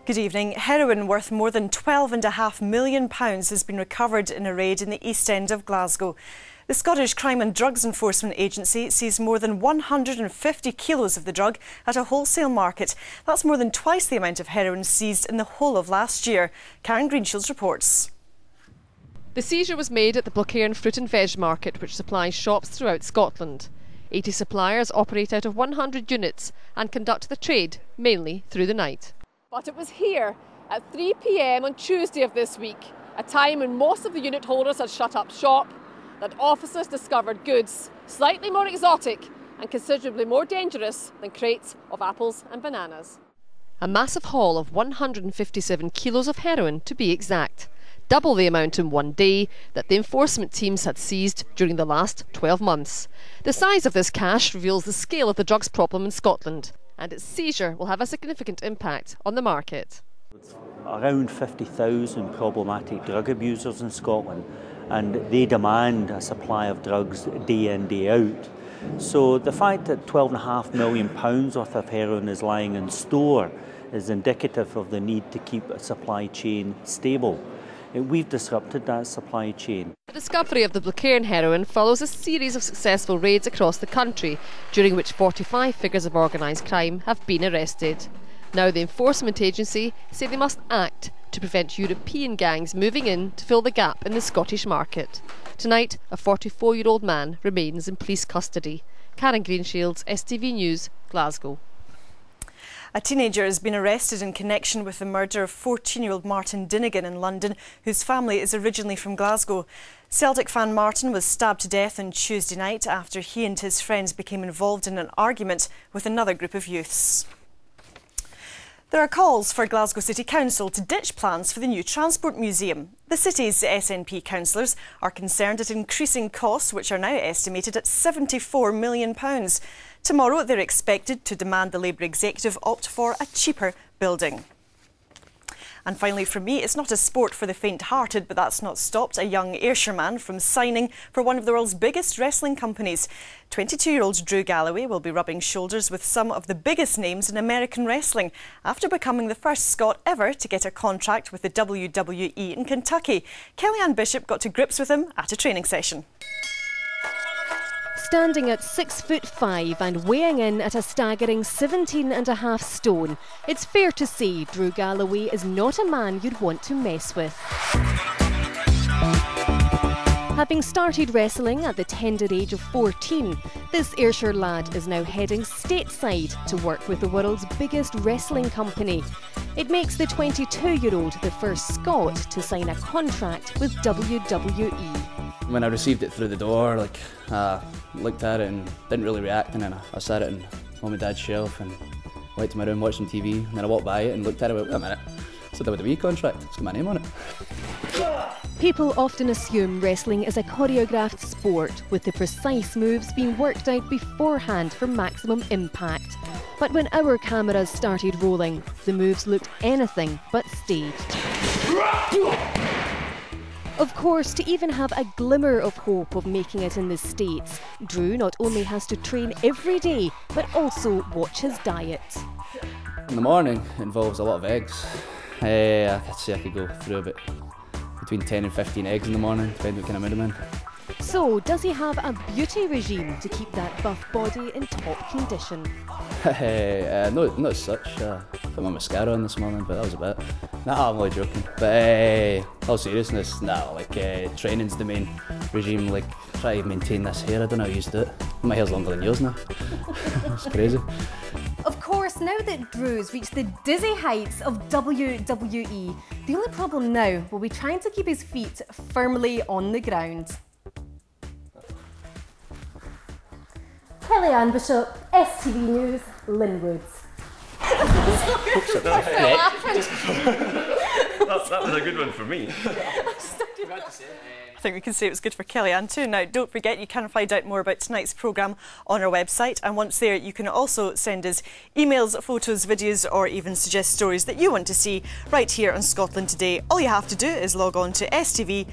Good evening. Heroin worth more than £12.5 million has been recovered in a raid in the East End of Glasgow. The Scottish Crime and Drugs Enforcement Agency seized more than 150 kilos of the drug at a wholesale market. That's more than twice the amount of heroin seized in the whole of last year. Karen Greenshields reports. The seizure was made at the Blackcairn Fruit and Veg Market, which supplies shops throughout Scotland. 80 suppliers operate out of 100 units and conduct the trade mainly through the night. But it was here at 3 p.m. on Tuesday of this week, a time when most of the unit holders had shut up shop, that officers discovered goods slightly more exotic and considerably more dangerous than crates of apples and bananas. A massive haul of 157 kilos of heroin to be exact, double the amount in one day that the enforcement teams had seized during the last 12 months. The size of this cash reveals the scale of the drugs problem in Scotland, and its seizure will have a significant impact on the market. Around 50,000 problematic drug abusers in Scotland, and they demand a supply of drugs day in, day out. So the fact that £12.5 million worth of heroin is lying in store is indicative of the need to keep a supply chain stable. We've disrupted that supply chain. The discovery of the Blackcairn heroin follows a series of successful raids across the country, during which 45 figures of organised crime have been arrested. Now the enforcement agency say they must act to prevent European gangs moving in to fill the gap in the Scottish market. Tonight, a 44-year-old man remains in police custody. Karen Greenshields, STV News, Glasgow. A teenager has been arrested in connection with the murder of 14-year-old Martin Dinnigan in London, whose family is originally from Glasgow. Celtic fan Martin was stabbed to death on Tuesday night after he and his friends became involved in an argument with another group of youths. There are calls for Glasgow City Council to ditch plans for the new Transport Museum. The city's SNP councillors are concerned at increasing costs, which are now estimated at £74 million. Tomorrow they're expected to demand the Labour executive opt for a cheaper building. And finally from me, it's not a sport for the faint-hearted, but that's not stopped a young Ayrshire man from signing for one of the world's biggest wrestling companies. 22-year-old Drew Galloway will be rubbing shoulders with some of the biggest names in American wrestling after becoming the first Scot ever to get a contract with the WWE in Kentucky. Kellyanne Bishop got to grips with him at a training session. Standing at 6'5" and weighing in at a staggering 17.5 stone, it's fair to say Drew Galloway is not a man you'd want to mess with. Having started wrestling at the tender age of 14, this Ayrshire lad is now heading stateside to work with the world's biggest wrestling company. It makes the 22-year-old the first Scot to sign a contract with WWE. When I received it through the door, looked at it and didn't really react, and then I sat it on Mum and Dad's shelf and went to my room, watched some TV, and then I walked by it and looked at it and went, wait a minute, it's a WWE contract, it's got my name on it. People often assume wrestling is a choreographed sport, with the precise moves being worked out beforehand for maximum impact. But when our cameras started rolling, the moves looked anything but staged. Of course, to even have a glimmer of hope of making it in the States, Drew not only has to train every day, but also watch his diet. In the morning, it involves a lot of eggs. I'd say I could go through a bit between 10 and 15 eggs in the morning, depending what kind of mood I'm in. So, does he have a beauty regime to keep that buff body in top condition? No, not as such. Put my mascara on this morning, but that was about it. Nah, I'm only joking. But all seriousness, training's the main regime. Try to maintain this hair. I don't know how you used to do it. My hair's longer than yours now. It's crazy. Of course, now that Drew's reached the dizzy heights of WWE, the only problem now will be trying to keep his feet firmly on the ground. Kellyanne Bishop, STV News, Linwood. That was a good one for me. I think we can say it was good for Kellyanne too. Now, don't forget you can find out more about tonight's programme on our website, and once there you can also send us emails, photos, videos, or even suggest stories that you want to see right here on Scotland Today. All you have to do is log on to stv.tv/news.